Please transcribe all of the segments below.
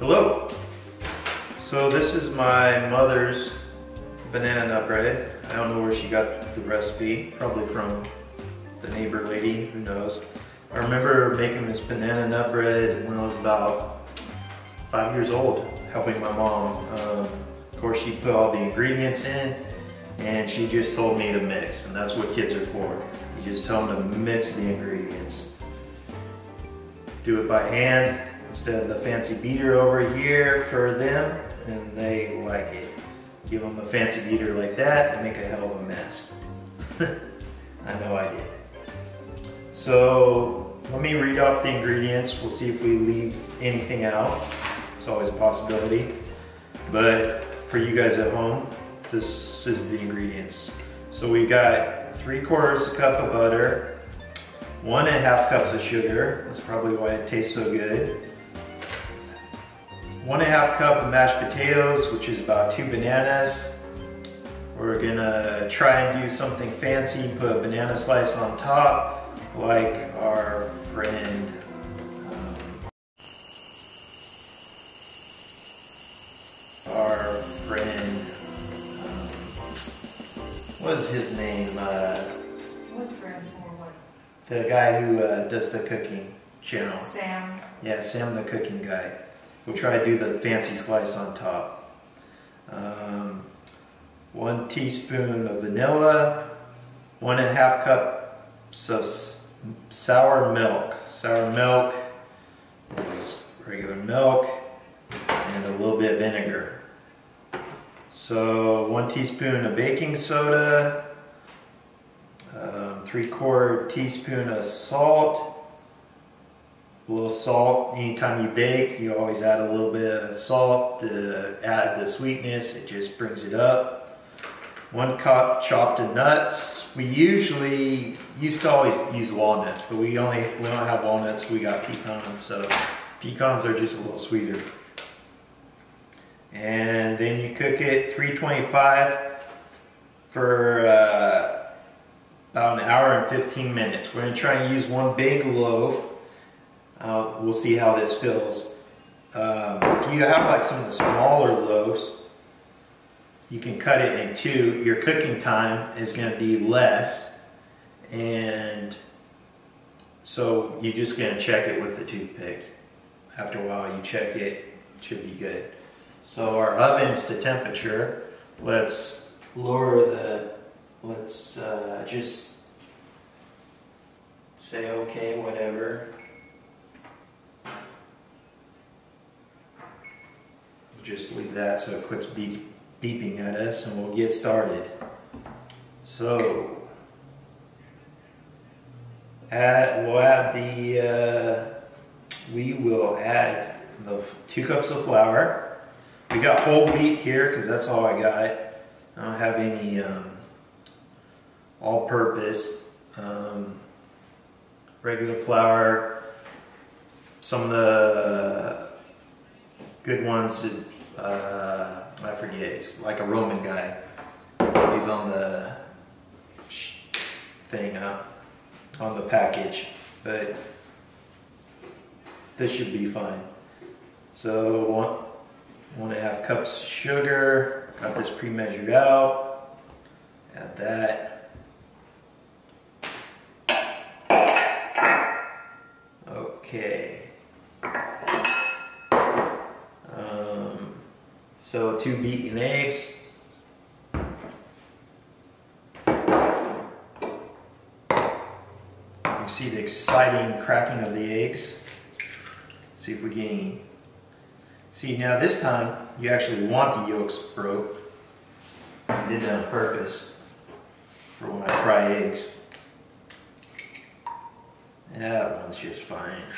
Hello. So this is my mother's banana nut bread. I don't know where she got the recipe, probably from the neighbor lady, who knows. I remember making this banana nut bread when I was about 5 years old, helping my mom. Of course, she put all the ingredients in and she just told me to mix, and that's what kids are for. You just tell them to mix the ingredients. Do it by hand instead of the fancy beater over here for them, and they like it. Give them a fancy beater like that and make a hell of a mess. I know I did. So let me read off the ingredients. We'll see if we leave anything out. It's always a possibility. But for you guys at home, this is the ingredients. So we got 3/4 cup of butter, 1.5 cups of sugar. That's probably why it tastes so good. 1.5 cup of mashed potatoes, which is about 2 bananas. We're gonna try and do something fancy, put a banana slice on top, like our friend what is his name? What friend for what? The guy who does the cooking channel. Sam. Yeah, Sam the cooking guy. We'll try to do the fancy slice on top. 1 teaspoon of vanilla, 1.5 cups of sour milk. Sour milk is regular milk, and a little bit of vinegar. So 1 teaspoon of baking soda, 3/4 teaspoon of salt. A little salt. Anytime you bake, you always add a little bit of salt to add the sweetness. It just brings it up. 1 cup chopped nuts. We usually used to always use walnuts, but we don't have walnuts. We got pecans, so pecans are just a little sweeter. And then you cook it 325 for about 1 hour and 15 minutes. We're going to try and use 1 big loaf. We'll see how this feels. If you have like some of the smaller loaves, you can cut it in 2. Your cooking time is going to be less, and so you're just going to check it with the toothpick. After a while you check it, it should be good. So our oven's to temperature. Let's lower the, just say okay, whatever. Just leave that so it quits beeping at us, and we'll get started. So we will add the 2 cups of flour. We got whole wheat here because that's all I got. I don't have any all-purpose. Regular flour. Some of the good ones is I forget. It's like a Roman guy. He's on the thing on the package, but this should be fine. So 1.5 cups sugar. Got this pre-measured out. Add that. Okay. So 2 beaten eggs. You can see the exciting cracking of the eggs. See if we get any. See, now this time you actually want the yolks broke. I did that on purpose for when I fry eggs. That one's just fine.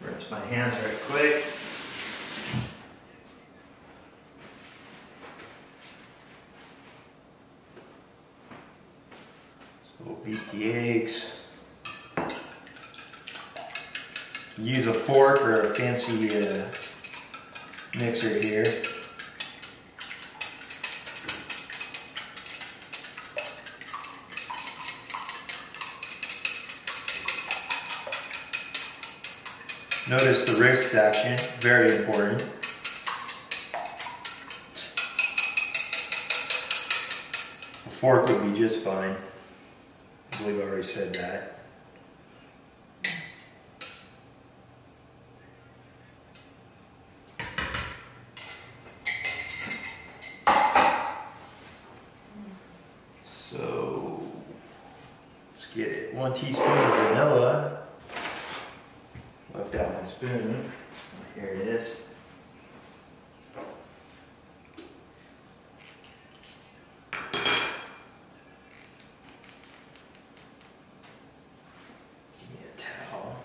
Rinse my hands right quick. So we'll beat the eggs. Use a fork or a fancy mixer here. just the wrist action, very important. A fork would be just fine. I believe I already said that. So let's get it. 1 teaspoon of vanilla. Left out my spoon. Here it is. Give me a towel.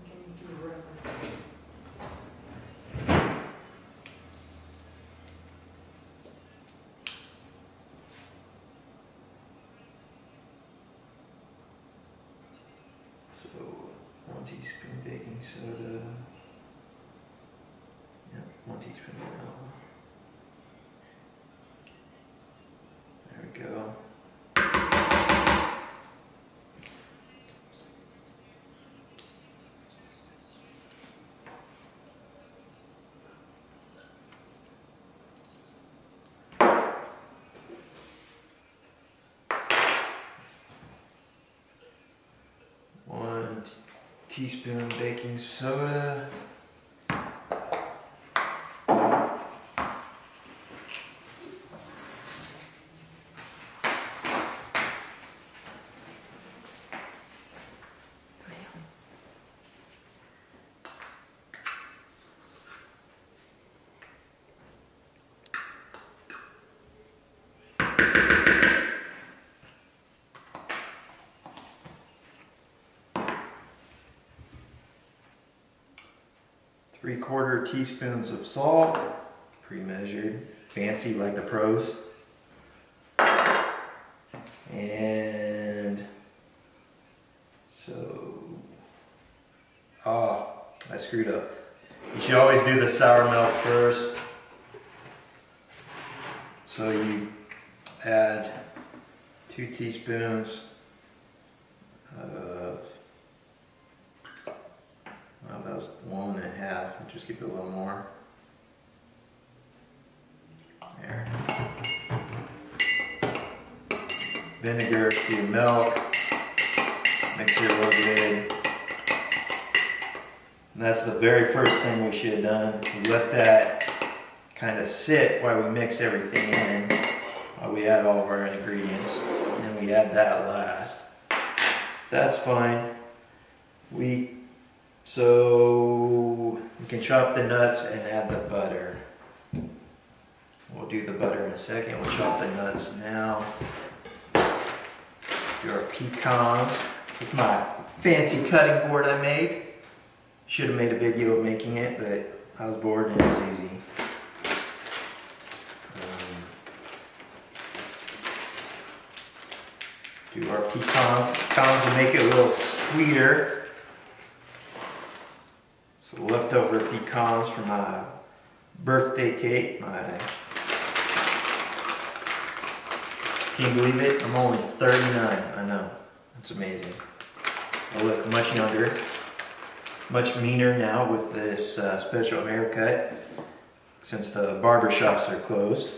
Can you do the record? So 1 teaspoon baking soda. Yep, 1 teaspoon vanilla. There we go. Teaspoon baking soda. Three-quarter teaspoons of salt, pre-measured, fancy like the pros. And so, I screwed up. You should always do the sour milk first. So you add 2 teaspoons of, well, that was 1 1/2. I'll just give it a little more. There. Vinegar to milk. Mix it real good. And that's the very first thing we should have done. We let that kind of sit while we mix everything in, while we add all of our ingredients. And then we add that last. That's fine. So we can chop the nuts and add the butter. We'll do the butter in a second. We'll chop the nuts now. Do our pecans with my fancy cutting board I made. Should have made a video of making it, but I was bored and it was easy. Do our pecans. Pecans will make it a little sweeter. So leftover pecans from my birthday cake. Can you believe it? I'm only 39. I know. It's amazing. I look much younger, much meaner now with this special haircut since the barber shops are closed.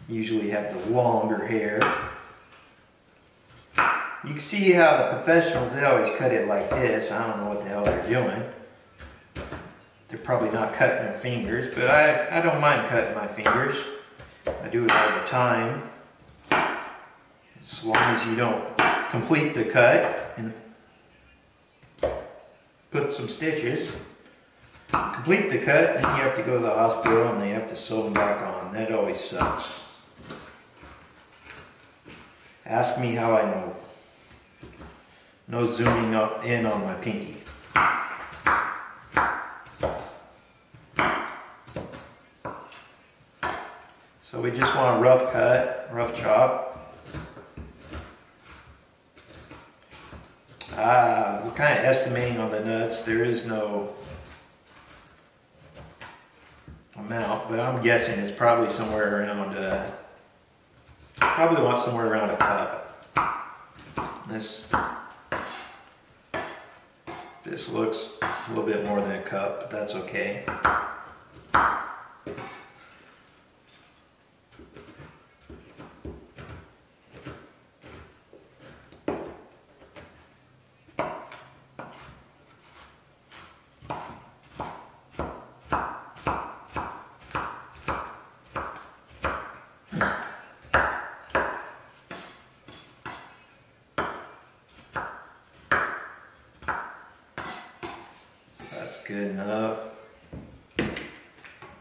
Usually have the longer hair. You can see how the professionals, they always cut it like this. I don't know what the hell they're doing. They're probably not cutting their fingers, but I don't mind cutting my fingers. I do it all the time. As long as you don't complete the cut and put some stitches. Complete the cut, then you have to go to the hospital and they have to sew them back on. That always sucks. Ask me how I know. No zooming up in on my pinky. So we just want a rough cut, rough chop. We're kind of estimating on the nuts. There is no amount, but I'm guessing it's probably somewhere around, probably want somewhere around a cup. This looks a little bit more than a cup, but that's okay. Good enough.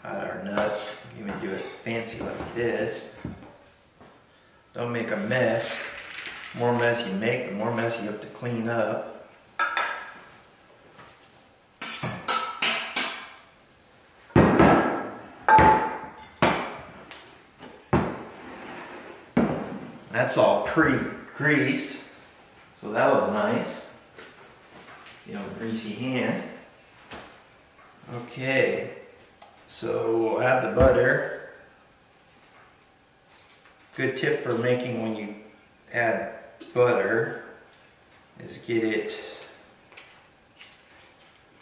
Add our nuts. You can do it fancy like this. Don't make a mess. The more mess you make, the more mess you have to clean up. That's all pre-greased, so that was nice. You know, greasy hand. Okay, so we'll add the butter. Good tip for making when you add butter is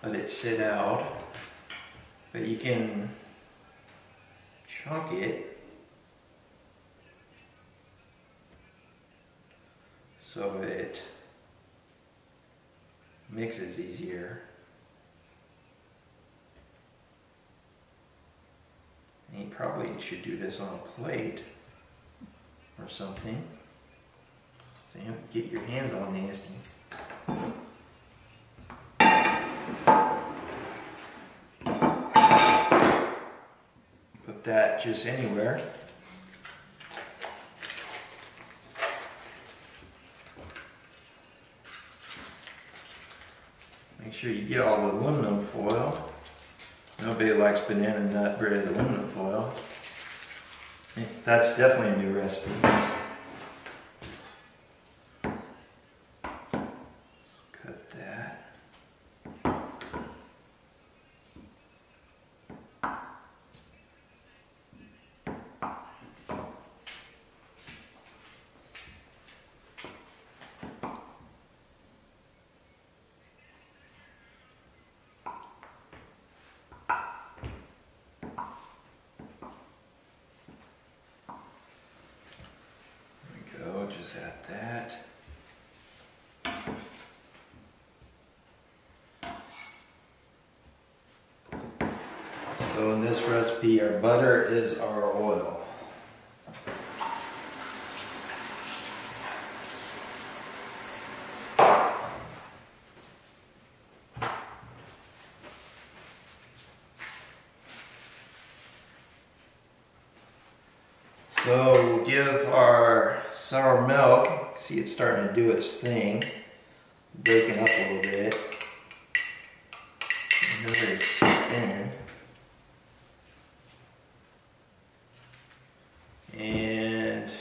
let it sit out, but you can chunk it so it mixes easier. And you probably should do this on a plate or something, so you don't get your hands all nasty. Put that just anywhere. Make sure you get all the aluminum foil. Nobody likes banana nut bread aluminum foil. That's definitely a new recipe. Cut that. Just add that. So in this recipe, our butter is our oil. So we'll give our sour milk, see it's starting to do its thing, breaking up a little bit. Another spin. And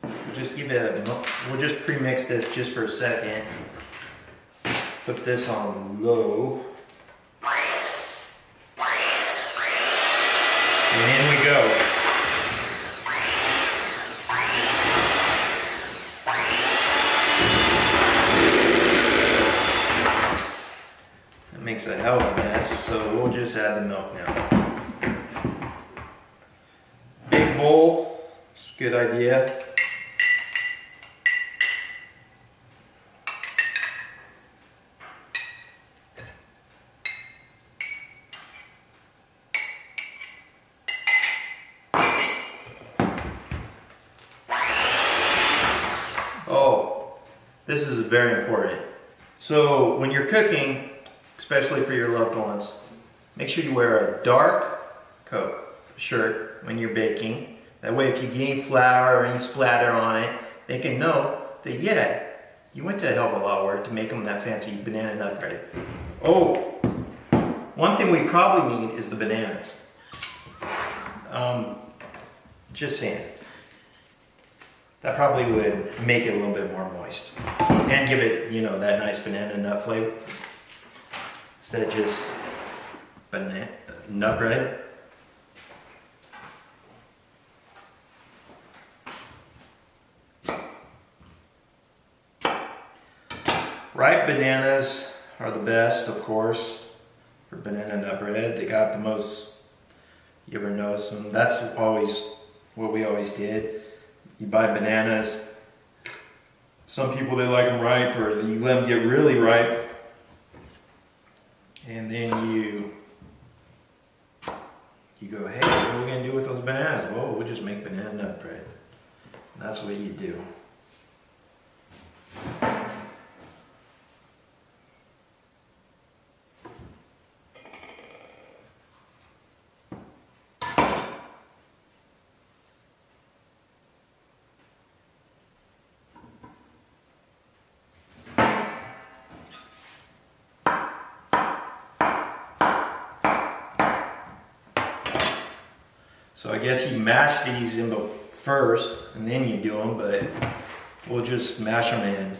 we'll just give it we'll just pre-mix this just for a second. Put this on low. And in we go. Makes a hell of a mess, so we'll just add the milk now. Big bowl, it's a good idea. Oh, this is very important. So when you're cooking, especially for your loved ones, make sure you wear a dark coat, shirt when you're baking. That way if you gain flour or any splatter on it, they can know that, yeah, you went to a hell of a lot of work to make them that fancy banana nut bread. Oh, one thing we probably need is the bananas. Just saying. That probably would make it a little bit more moist and give it, you know, that nice banana nut flavor. Instead of just nut bread. Ripe bananas are the best, of course, for banana nut bread. They got the most, you ever notice them? That's always what we always did. You buy bananas. Some people, they like them ripe, or you let them get really ripe. And then you go, hey, what are we going to do with those bananas? Well, we'll just make banana nut bread. And that's what you do. So I guess you mash these in first, and then you do them, but we'll just mash them in.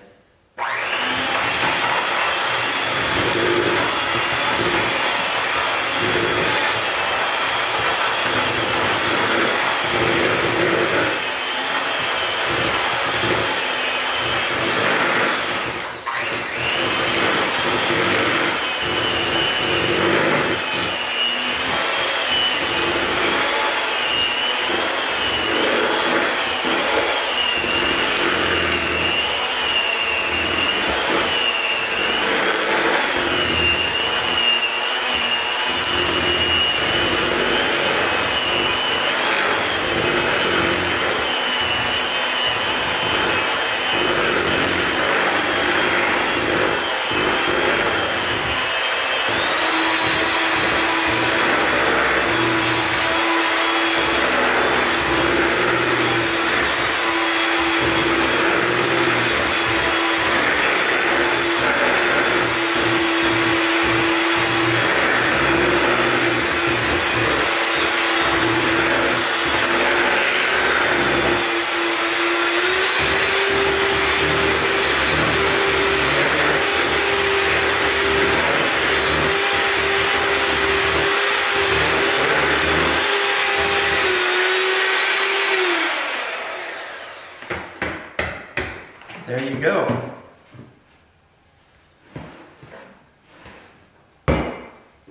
There you go.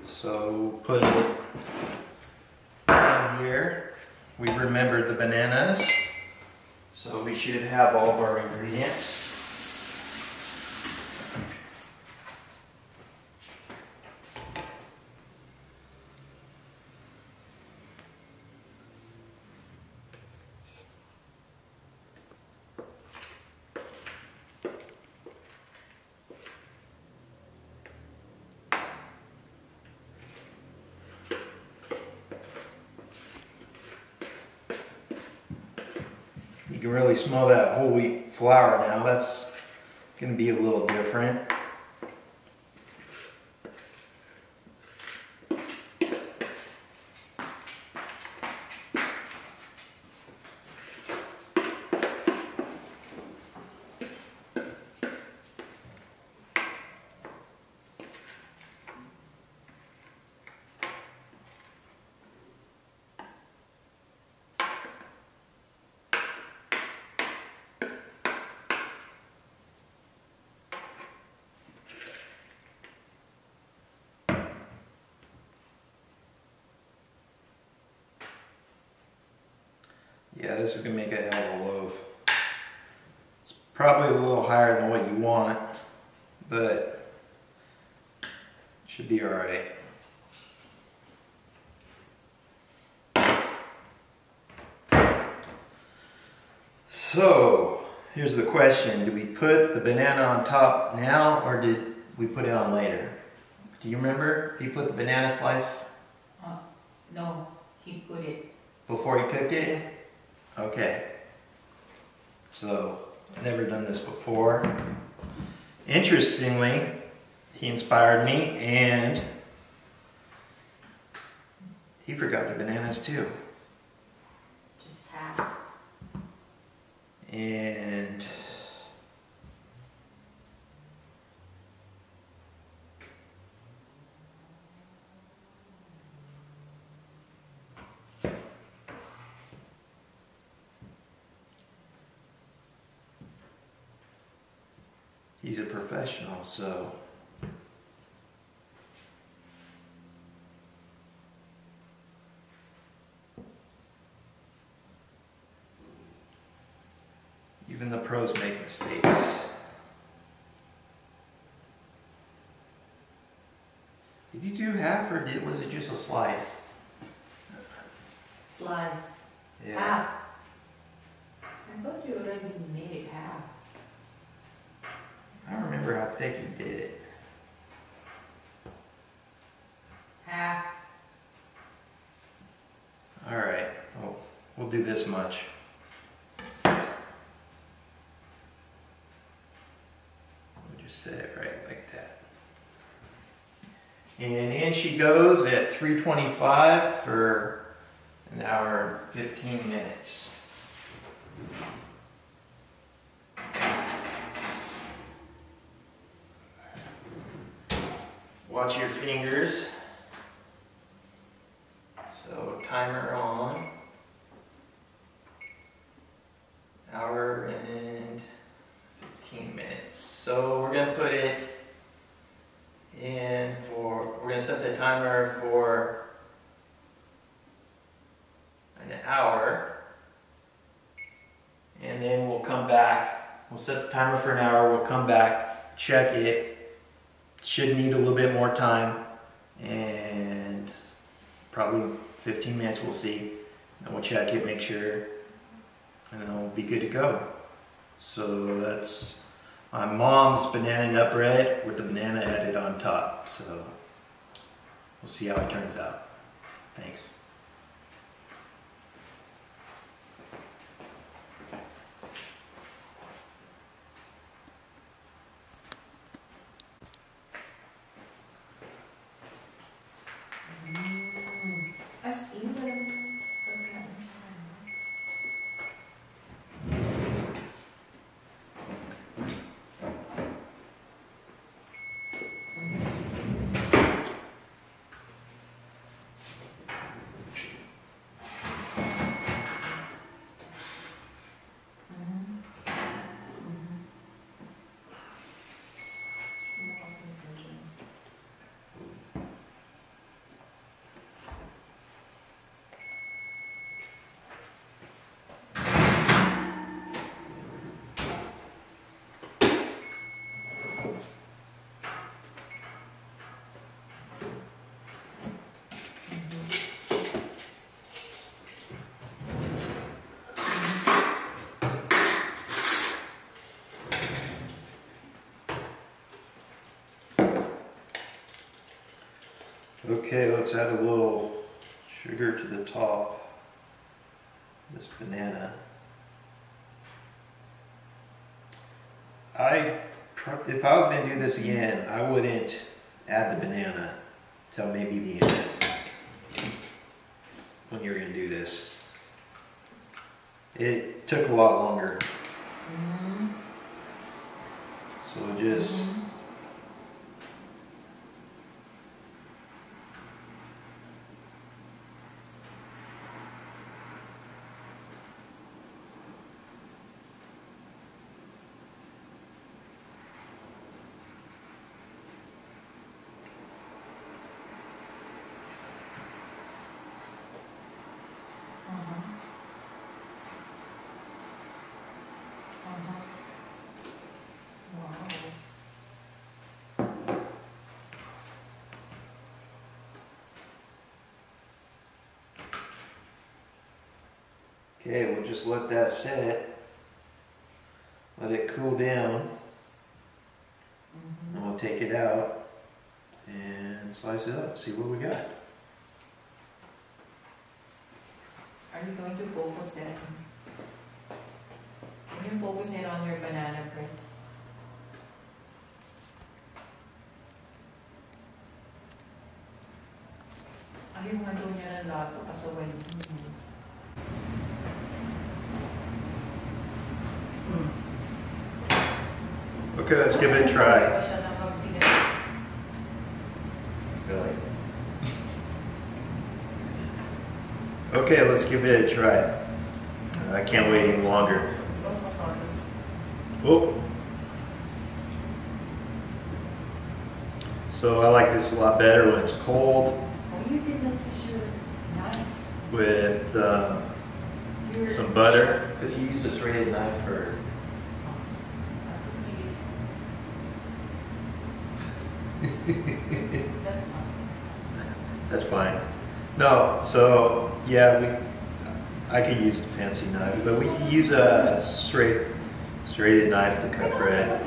So put it in here. We've remembered the bananas. So we should have all of our ingredients. You can really smell that whole wheat flour now. That's going to be a little different. Yeah, this is going to make a hell of a loaf. It's probably a little higher than what you want, but it should be alright. So, here's the question. Do we put the banana on top now, or did we put it on later? Do you remember? He put the banana slice? No, he put it. Before he cooked it? Yeah. Okay. So, I've never done this before. Interestingly, he inspired me, and he forgot the bananas too. Just half. And he's a professional, so. Even the pros make mistakes. Did you do half or was it just a slice? Slice. Yeah. Half. I thought you already made it half. I don't remember how thick you did it. Half. Alright, well, we'll do this much. We'll just set it right like that. And in she goes at 325 for an hour and 15 minutes. Watch your fingers. So timer on. Hour and 15 minutes. So we're gonna put it in for, we're gonna set the timer for an hour. And then we'll come back. We'll set the timer for an hour, we'll come back, check it. Should need a little bit more time, and probably 15 minutes, we'll see. And we'll check it, make sure, and then we'll be good to go. So that's my mom's banana nut bread with the banana added on top. So we'll see how it turns out. Thanks. As even. Okay, let's add a little sugar to the top of this banana. If I was going to do this again, I wouldn't add the banana till maybe the end when you're going to do this. It took a lot longer. So just okay, we'll just let that sit, let it cool down, and we'll take it out and slice it up, see what we got. Are you going to focus it? Can you focus it on your banana bread? Ayun nga daw niya ng lasa kasaway. Okay, let's give it a try. Really? Okay, let's give it a try. I can't wait any longer. Oh. So I like this a lot better when it's cold Oh, you did not use your knife. with Your- some butter. Because you use a serrated knife for. That's not. That's fine. No, so yeah, I could use the fancy knife, but we can use a serrated knife to cut bread.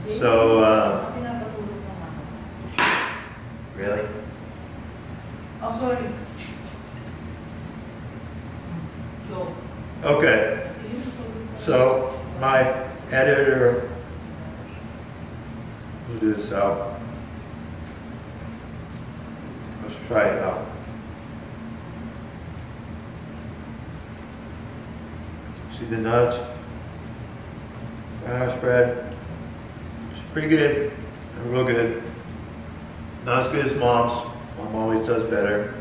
So Really? Oh, sorry. Go. okay, so my editor will do this out. Let's try it out. See the nuts, Irish bread. It's pretty good, real good. Not as good as mom's. Mom always does better,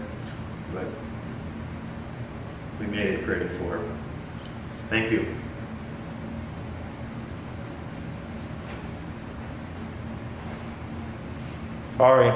but we made it pretty for her. Thank you. Sorry.